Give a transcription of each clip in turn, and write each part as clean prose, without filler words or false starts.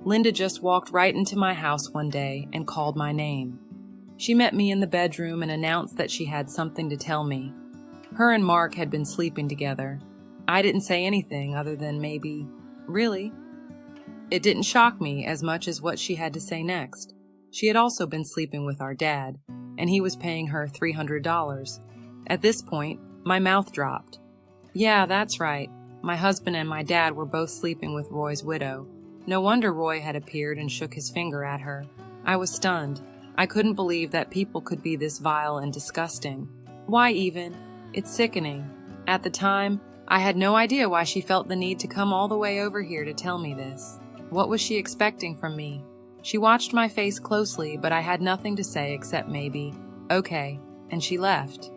Linda just walked right into my house one day and called my name. She met me in the bedroom and announced that she had something to tell me. Her and Mark had been sleeping together. I didn't say anything other than maybe, really? It didn't shock me as much as what she had to say next. She had also been sleeping with our dad, and he was paying her $300. At this point, my mouth dropped. Yeah, that's right. My husband and my dad were both sleeping with Roy's widow. No wonder Roy had appeared and shook his finger at her. I was stunned. I couldn't believe that people could be this vile and disgusting. Why even? It's sickening. At the time, I had no idea why she felt the need to come all the way over here to tell me this. What was she expecting from me? She watched my face closely, but I had nothing to say except maybe, okay, and she left.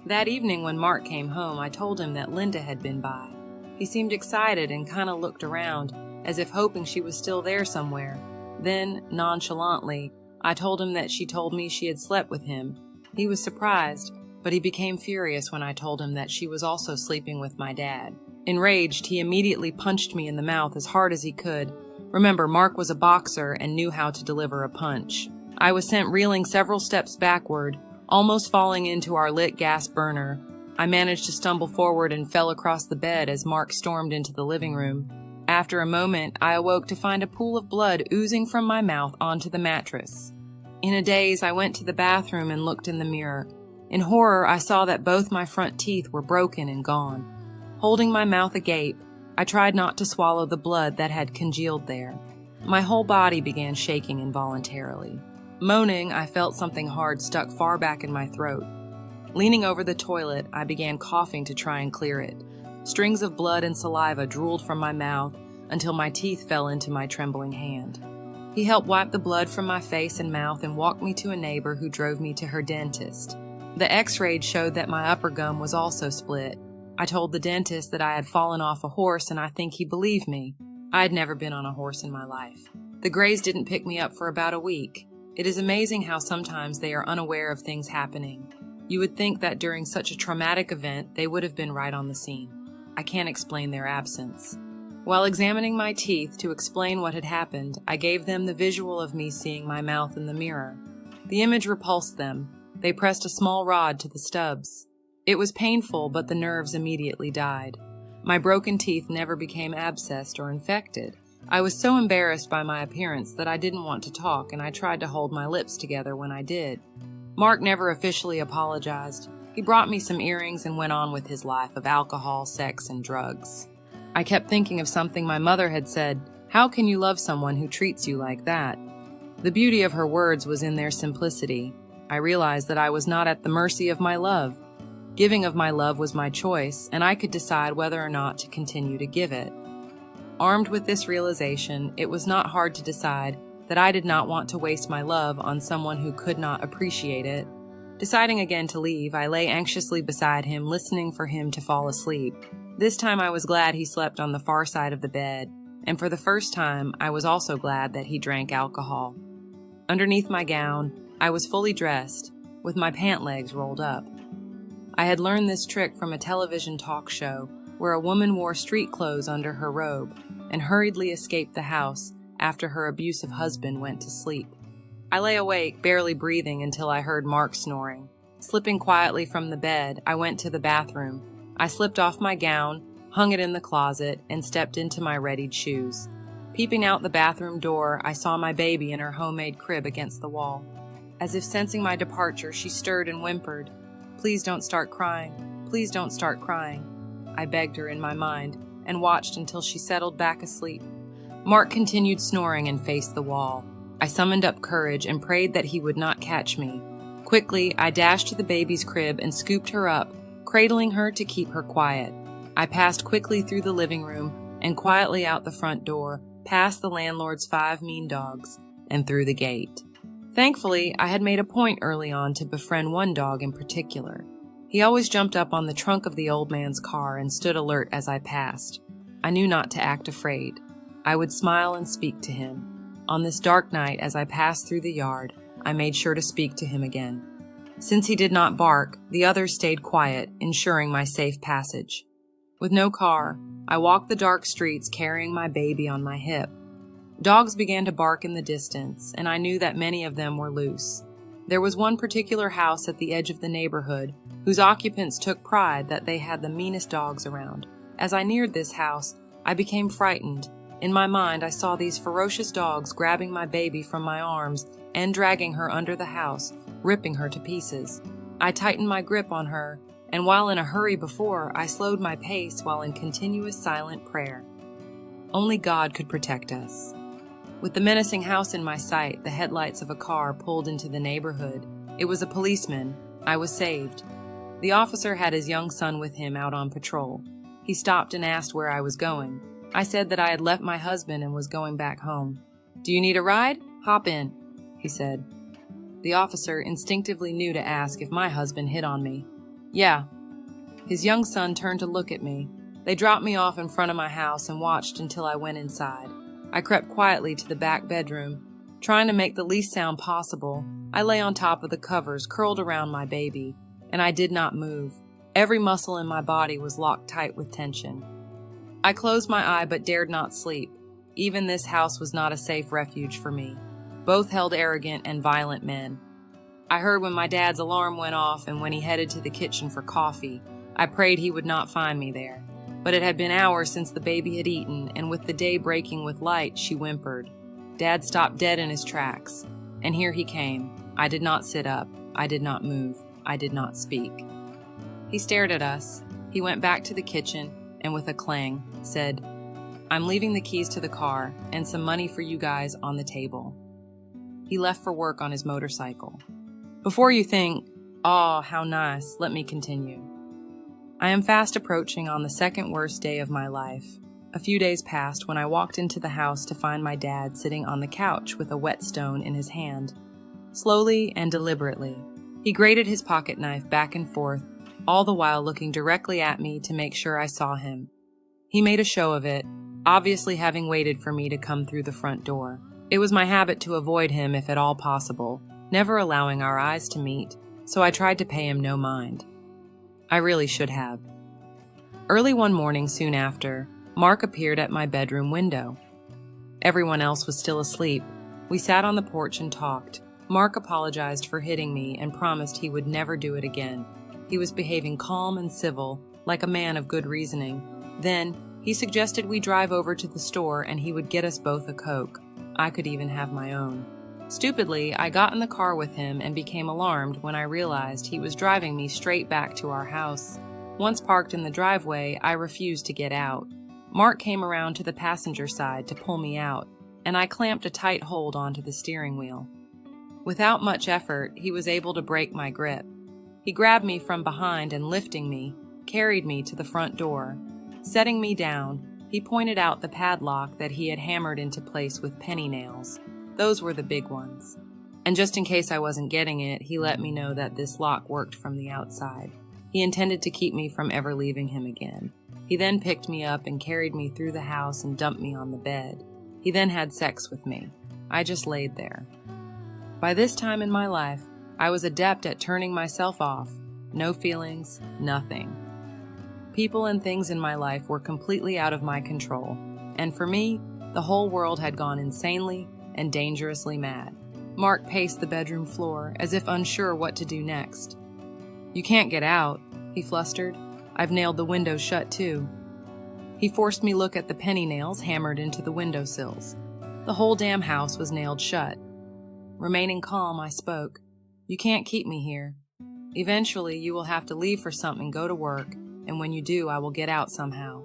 That evening when Mark came home, I told him that Linda had been by. He seemed excited and kind of looked around, as if hoping she was still there somewhere. Then, nonchalantly, I told him that she told me she had slept with him. He was surprised, but he became furious when I told him that she was also sleeping with my dad. Enraged, he immediately punched me in the mouth as hard as he could. Remember, Mark was a boxer and knew how to deliver a punch. I was sent reeling several steps backward, almost falling into our lit gas burner. I managed to stumble forward and fell across the bed as Mark stormed into the living room. After a moment, I awoke to find a pool of blood oozing from my mouth onto the mattress. In a daze, I went to the bathroom and looked in the mirror. In horror, I saw that both my front teeth were broken and gone. Holding my mouth agape, I tried not to swallow the blood that had congealed there. My whole body began shaking involuntarily. Moaning, I felt something hard stuck far back in my throat. Leaning over the toilet, I began coughing to try and clear it. Strings of blood and saliva drooled from my mouth until my teeth fell into my trembling hand. He helped wipe the blood from my face and mouth and walked me to a neighbor who drove me to her dentist. The x-ray showed that my upper gum was also split. I told the dentist that I had fallen off a horse, and I think he believed me. I had never been on a horse in my life. The Greys didn't pick me up for about a week. It is amazing how sometimes they are unaware of things happening. You would think that during such a traumatic event, they would have been right on the scene. I can't explain their absence. While examining my teeth to explain what had happened, I gave them the visual of me seeing my mouth in the mirror. The image repulsed them. They pressed a small rod to the stubs. It was painful, but the nerves immediately died. My broken teeth never became abscessed or infected. I was so embarrassed by my appearance that I didn't want to talk, and I tried to hold my lips together when I did. Mark never officially apologized. He brought me some earrings and went on with his life of alcohol, sex, and drugs. I kept thinking of something my mother had said, "How can you love someone who treats you like that?" The beauty of her words was in their simplicity. I realized that I was not at the mercy of my love. Giving of my love was my choice, and I could decide whether or not to continue to give it. Armed with this realization, it was not hard to decide that I did not want to waste my love on someone who could not appreciate it. Deciding again to leave, I lay anxiously beside him, listening for him to fall asleep. This time I was glad he slept on the far side of the bed, and for the first time, I was also glad that he drank alcohol. Underneath my gown, I was fully dressed, with my pant legs rolled up. I had learned this trick from a television talk show where a woman wore street clothes under her robe and hurriedly escaped the house after her abusive husband went to sleep. I lay awake, barely breathing, until I heard Mark snoring. Slipping quietly from the bed, I went to the bathroom. I slipped off my gown, hung it in the closet, and stepped into my readied shoes. Peeping out the bathroom door, I saw my baby in her homemade crib against the wall. As if sensing my departure, she stirred and whimpered. "Please don't start crying. Please don't start crying." I begged her in my mind and watched until she settled back asleep. Mark continued snoring and faced the wall. I summoned up courage and prayed that he would not catch me. Quickly, I dashed to the baby's crib and scooped her up, cradling her to keep her quiet. I passed quickly through the living room and quietly out the front door, past the landlord's 5 mean dogs, and through the gate. Thankfully, I had made a point early on to befriend one dog in particular. He always jumped up on the trunk of the old man's car and stood alert as I passed. I knew not to act afraid. I would smile and speak to him. On this dark night, as I passed through the yard, I made sure to speak to him again. Since he did not bark, the others stayed quiet, ensuring my safe passage. With no car, I walked the dark streets carrying my baby on my hip. Dogs began to bark in the distance, and I knew that many of them were loose. There was one particular house at the edge of the neighborhood whose occupants took pride that they had the meanest dogs around. As I neared this house, I became frightened. In my mind, I saw these ferocious dogs grabbing my baby from my arms and dragging her under the house, ripping her to pieces. I tightened my grip on her, and while in a hurry before, I slowed my pace while in continuous silent prayer. Only God could protect us. With the menacing house in my sight, the headlights of a car pulled into the neighborhood. It was a policeman. I was saved. The officer had his young son with him out on patrol. He stopped and asked where I was going. I said that I had left my husband and was going back home. "Do you need a ride? Hop in," he said. The officer instinctively knew to ask if my husband hit on me. "Yeah." His young son turned to look at me. They dropped me off in front of my house and watched until I went inside. I crept quietly to the back bedroom. Trying to make the least sound possible, I lay on top of the covers curled around my baby, and I did not move. Every muscle in my body was locked tight with tension. I closed my eye but dared not sleep. Even this house was not a safe refuge for me. Both held arrogant and violent men. I heard when my dad's alarm went off and when he headed to the kitchen for coffee. I prayed he would not find me there. But it had been hours since the baby had eaten, and with the day breaking with light, she whimpered. Dad stopped dead in his tracks, and here he came. I did not sit up. I did not move. I did not speak. He stared at us. He went back to the kitchen, and with a clang, said, "I'm leaving the keys to the car and some money for you guys on the table." He left for work on his motorcycle. Before you think, "Oh, how nice," let me continue. I am fast approaching on the second worst day of my life. A few days passed when I walked into the house to find my dad sitting on the couch with a whetstone in his hand. Slowly and deliberately, he grated his pocket knife back and forth, all the while looking directly at me to make sure I saw him. He made a show of it, obviously having waited for me to come through the front door. It was my habit to avoid him if at all possible, never allowing our eyes to meet, so I tried to pay him no mind. I really should have. Early one morning soon after, Mark appeared at my bedroom window. Everyone else was still asleep. We sat on the porch and talked. Mark apologized for hitting me and promised he would never do it again. He was behaving calm and civil, like a man of good reasoning. Then, he suggested we drive over to the store and he would get us both a Coke. I could even have my own. Stupidly, I got in the car with him and became alarmed when I realized he was driving me straight back to our house. Once parked in the driveway, I refused to get out. Mark came around to the passenger side to pull me out, and I clamped a tight hold onto the steering wheel. Without much effort, he was able to break my grip. He grabbed me from behind and lifting me, carried me to the front door. Setting me down, he pointed out the padlock that he had hammered into place with penny nails. Those were the big ones. And just in case I wasn't getting it, he let me know that this lock worked from the outside. He intended to keep me from ever leaving him again. He then picked me up and carried me through the house and dumped me on the bed. He then had sex with me. I just laid there. By this time in my life, I was adept at turning myself off. No feelings, nothing. People and things in my life were completely out of my control. And for me, the whole world had gone insanely and dangerously mad. Mark paced the bedroom floor as if unsure what to do next. "You can't get out," he flustered. "I've nailed the window shut too." He forced me look at the penny nails hammered into the windowsills. The whole damn house was nailed shut. Remaining calm, I spoke. "You can't keep me here. Eventually, you will have to leave for something and go to work, and when you do, I will get out somehow."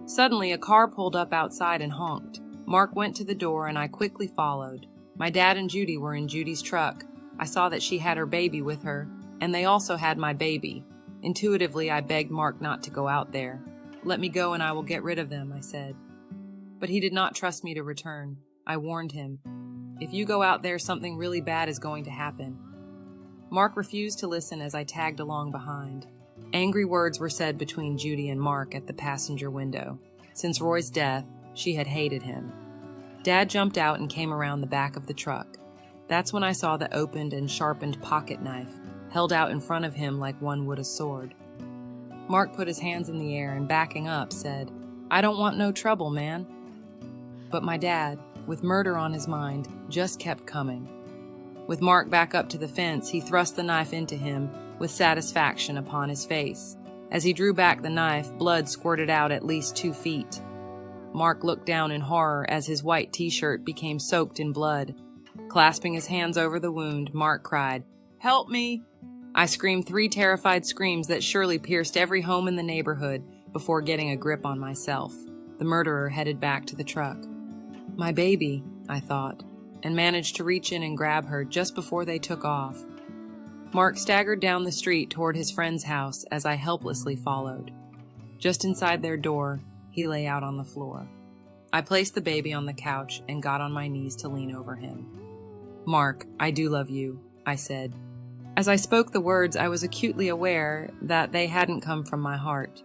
Suddenly, a car pulled up outside and honked. Mark went to the door and I quickly followed. My dad and Judy were in Judy's truck. I saw that she had her baby with her, and they also had my baby. Intuitively, I begged Mark not to go out there. "Let me go and I will get rid of them," I said. But he did not trust me to return. I warned him. "If you go out there, something really bad is going to happen." Mark refused to listen as I tagged along behind. Angry words were said between Judy and Mark at the passenger window. Since Roy's death, she had hated him. Dad jumped out and came around the back of the truck. That's when I saw the opened and sharpened pocket knife, held out in front of him like one would a sword. Mark put his hands in the air and backing up said, "I don't want no trouble, man." But my dad, with murder on his mind, just kept coming. With Mark back up to the fence, he thrust the knife into him with satisfaction upon his face. As he drew back the knife, blood squirted out at least 2 feet. Mark looked down in horror as his white t-shirt became soaked in blood. Clasping his hands over the wound, Mark cried, "Help me!" I screamed 3 terrified screams that surely pierced every home in the neighborhood before getting a grip on myself. The murderer headed back to the truck. My baby, I thought, and managed to reach in and grab her just before they took off. Mark staggered down the street toward his friend's house as I helplessly followed. Just inside their door, he lay out on the floor. I placed the baby on the couch and got on my knees to lean over him. "Mark, I do love you," I said. As I spoke the words, I was acutely aware that they hadn't come from my heart.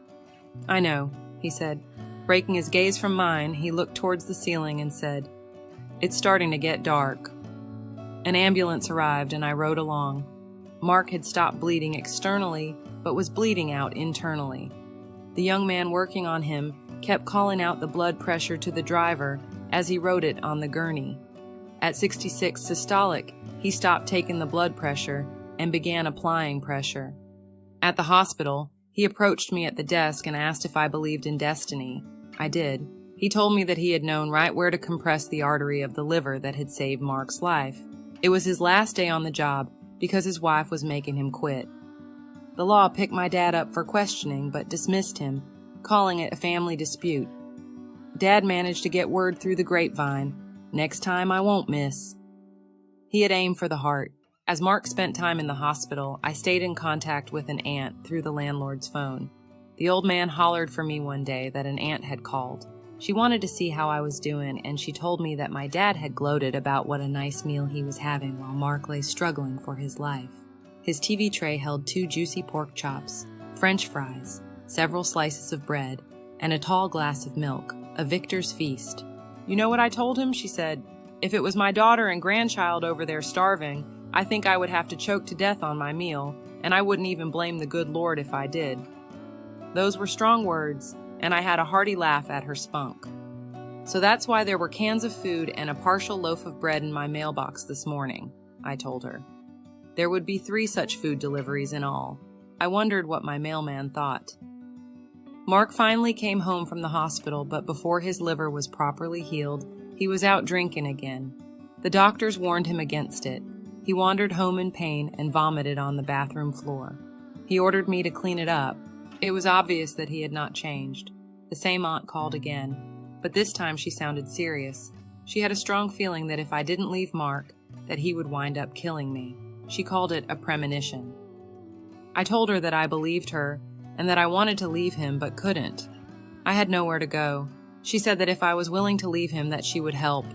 "I know," he said. Breaking his gaze from mine, he looked towards the ceiling and said, "It's starting to get dark." An ambulance arrived and I rode along. Mark had stopped bleeding externally, but was bleeding out internally. The young man working on him kept calling out the blood pressure to the driver as he rode it on the gurney. At 66 systolic, he stopped taking the blood pressure and began applying pressure. At the hospital, he approached me at the desk and asked if I believed in destiny. I did. He told me that he had known right where to compress the artery of the liver that had saved Mark's life. It was his last day on the job because his wife was making him quit. The law picked my dad up for questioning but dismissed him, calling it a family dispute. Dad managed to get word through the grapevine. "Next time I won't miss." He had aimed for the heart. As Mark spent time in the hospital, I stayed in contact with an aunt through the landlord's phone. The old man hollered for me one day that an aunt had called. She wanted to see how I was doing, and she told me that my dad had gloated about what a nice meal he was having while Mark lay struggling for his life. His TV tray held 2 juicy pork chops, French fries, several slices of bread, and a tall glass of milk, a victor's feast. "You know what I told him?" she said. "If it was my daughter and grandchild over there starving, I think I would have to choke to death on my meal, and I wouldn't even blame the good Lord if I did." Those were strong words, and I had a hearty laugh at her spunk. "So that's why there were cans of food and a partial loaf of bread in my mailbox this morning," I told her. There would be 3 such food deliveries in all. I wondered what my mailman thought. Mark finally came home from the hospital, but before his liver was properly healed, he was out drinking again. The doctors warned him against it. He wandered home in pain and vomited on the bathroom floor. He ordered me to clean it up. It was obvious that he had not changed. The same aunt called again, but this time she sounded serious. She had a strong feeling that if I didn't leave Mark, that he would wind up killing me. She called it a premonition. I told her that I believed her and that I wanted to leave him but couldn't. I had nowhere to go. She said that if I was willing to leave him, that she would help.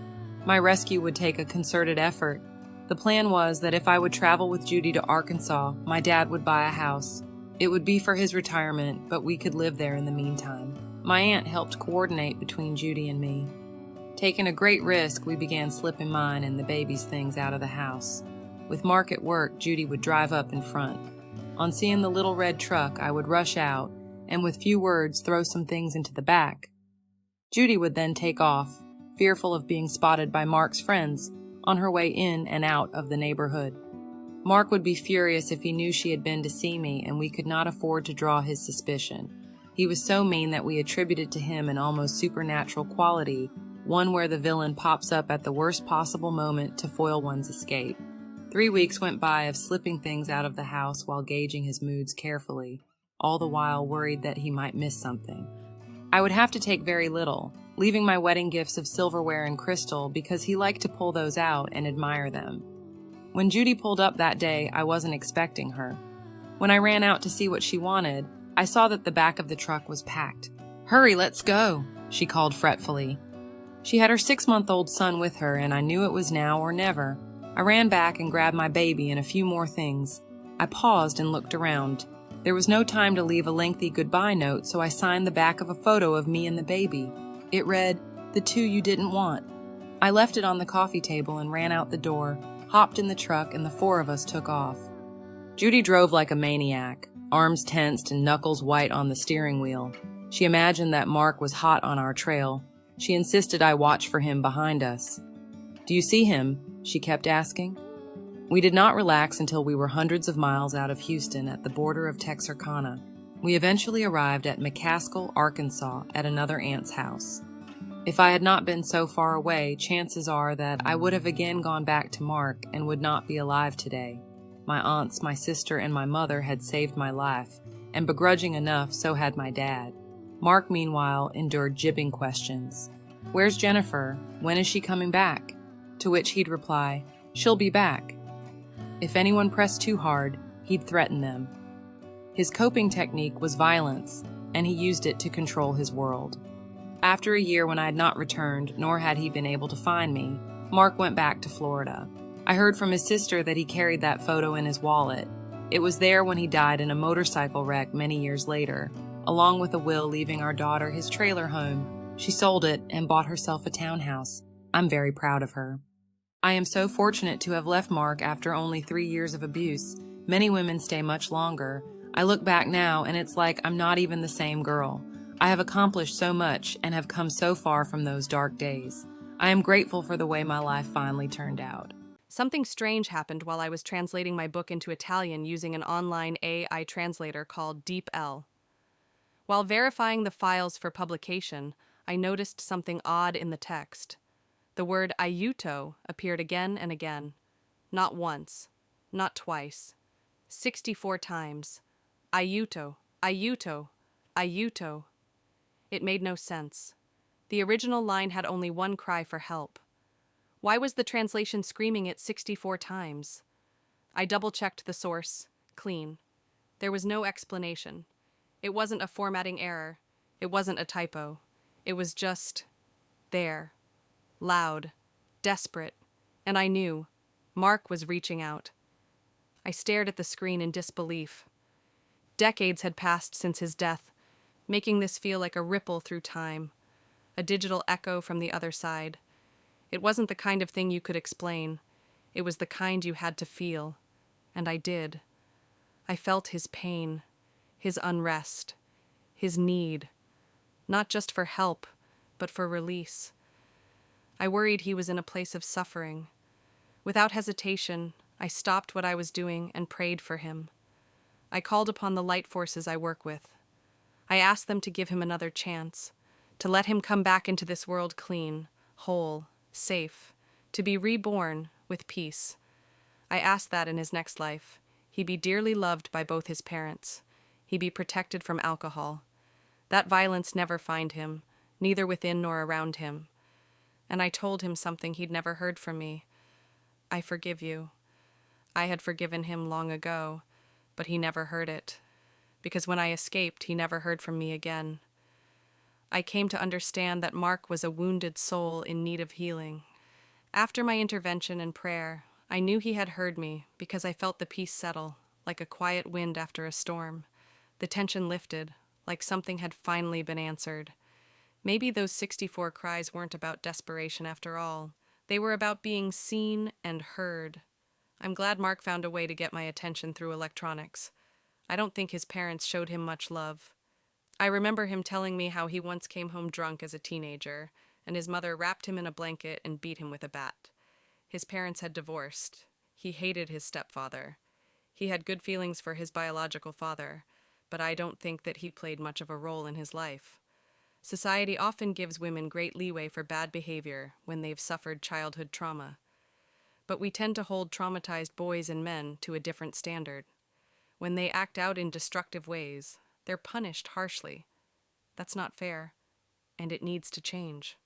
My rescue would take a concerted effort. The plan was that if I would travel with Judy to Arkansas, my dad would buy a house. It would be for his retirement, but we could live there in the meantime. My aunt helped coordinate between Judy and me. Taking a great risk, we began slipping mine and the baby's things out of the house. With Mark at work, Judy would drive up in front. On seeing the little red truck, I would rush out, and with few words throw some things into the back. Judy would then take off, fearful of being spotted by Mark's friends on her way in and out of the neighborhood. Mark would be furious if he knew she had been to see me, and we could not afford to draw his suspicion. He was so mean that we attributed to him an almost supernatural quality, one where the villain pops up at the worst possible moment to foil one's escape. 3 weeks went by of slipping things out of the house while gauging his moods carefully, all the while worried that he might miss something. I would have to take very little, leaving my wedding gifts of silverware and crystal because he liked to pull those out and admire them. When Judy pulled up that day, I wasn't expecting her. When I ran out to see what she wanted, I saw that the back of the truck was packed. "Hurry, let's go," she called fretfully. She had her 6-month-old son with her, and I knew it was now or never. I ran back and grabbed my baby and a few more things. I paused and looked around. There was no time to leave a lengthy goodbye note, so I signed the back of a photo of me and the baby. It read, "The 2 you didn't want." I left it on the coffee table and ran out the door, hopped in the truck, and the 4 of us took off. Judy drove like a maniac, arms tensed and knuckles white on the steering wheel. She imagined that Mark was hot on our trail. She insisted I watch for him behind us. "Do you see him?" she kept asking. We did not relax until we were hundreds of miles out of Houston at the border of Texarkana. We eventually arrived at McCaskill, Arkansas, at another aunt's house. If I had not been so far away, chances are that I would have again gone back to Mark and would not be alive today. My aunts, my sister, and my mother had saved my life, and begrudging enough, so had my dad. Mark, meanwhile, endured jibbing questions. "Where's Jennifer? When is she coming back?" To which he'd reply, "She'll be back." If anyone pressed too hard, he'd threaten them. His coping technique was violence, and he used it to control his world. After a year when I had not returned, nor had he been able to find me, Mark went back to Florida. I heard from his sister that he carried that photo in his wallet. It was there when he died in a motorcycle wreck many years later, along with a will leaving our daughter his trailer home. She sold it and bought herself a townhouse. I'm very proud of her. I am so fortunate to have left Mark after only 3 years of abuse. Many women stay much longer. I look back now and it's like I'm not even the same girl. I have accomplished so much and have come so far from those dark days. I am grateful for the way my life finally turned out. Something strange happened while I was translating my book into Italian using an online AI translator called DeepL. While verifying the files for publication, I noticed something odd in the text. The word aiuto appeared again and again. Not once, not twice. 64 times. Aiuto, aiuto, aiuto. It made no sense. The original line had only one cry for help. Why was the translation screaming it 64 times? I double-checked the source. Clean. There was no explanation. It wasn't a formatting error. It wasn't a typo. It was just there. Loud. Desperate. And I knew. Mark was reaching out. I stared at the screen in disbelief. Decades had passed since his death, making this feel like a ripple through time, a digital echo from the other side. It wasn't the kind of thing you could explain. It was the kind you had to feel. And I did. I felt his pain, his unrest, his need, not just for help, but for release. I worried he was in a place of suffering. Without hesitation, I stopped what I was doing and prayed for him. I called upon the light forces I work with. I asked them to give him another chance, to let him come back into this world clean, whole, safe, to be reborn with peace. I asked that in his next life, he be dearly loved by both his parents. He be protected from alcohol. That violence never find him, neither within nor around him. And I told him something he'd never heard from me. I forgive you. I had forgiven him long ago, but he never heard it, because when I escaped, he never heard from me again. I came to understand that Mark was a wounded soul in need of healing. After my intervention and prayer, I knew he had heard me because I felt the peace settle, like a quiet wind after a storm. The tension lifted, like something had finally been answered. Maybe those 64 cries weren't about desperation after all. They were about being seen and heard. I'm glad Mark found a way to get my attention through electronics. I don't think his parents showed him much love. I remember him telling me how he once came home drunk as a teenager, and his mother wrapped him in a blanket and beat him with a bat. His parents had divorced. He hated his stepfather. He had good feelings for his biological father, but I don't think that he played much of a role in his life. Society often gives women great leeway for bad behavior when they've suffered childhood trauma. But we tend to hold traumatized boys and men to a different standard. When they act out in destructive ways, they're punished harshly. That's not fair, and it needs to change.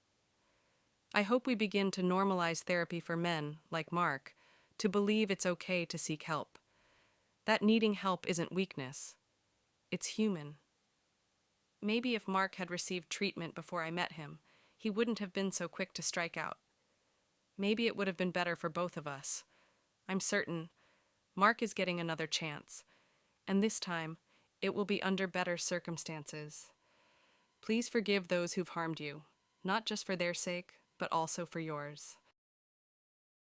I hope we begin to normalize therapy for men, like Mark, to believe it's okay to seek help. That needing help isn't weakness. It's human. Maybe if Mark had received treatment before I met him, he wouldn't have been so quick to strike out. Maybe it would have been better for both of us. I'm certain Mark is getting another chance, and this time it will be under better circumstances. Please forgive those who've harmed you, not just for their sake, but also for yours.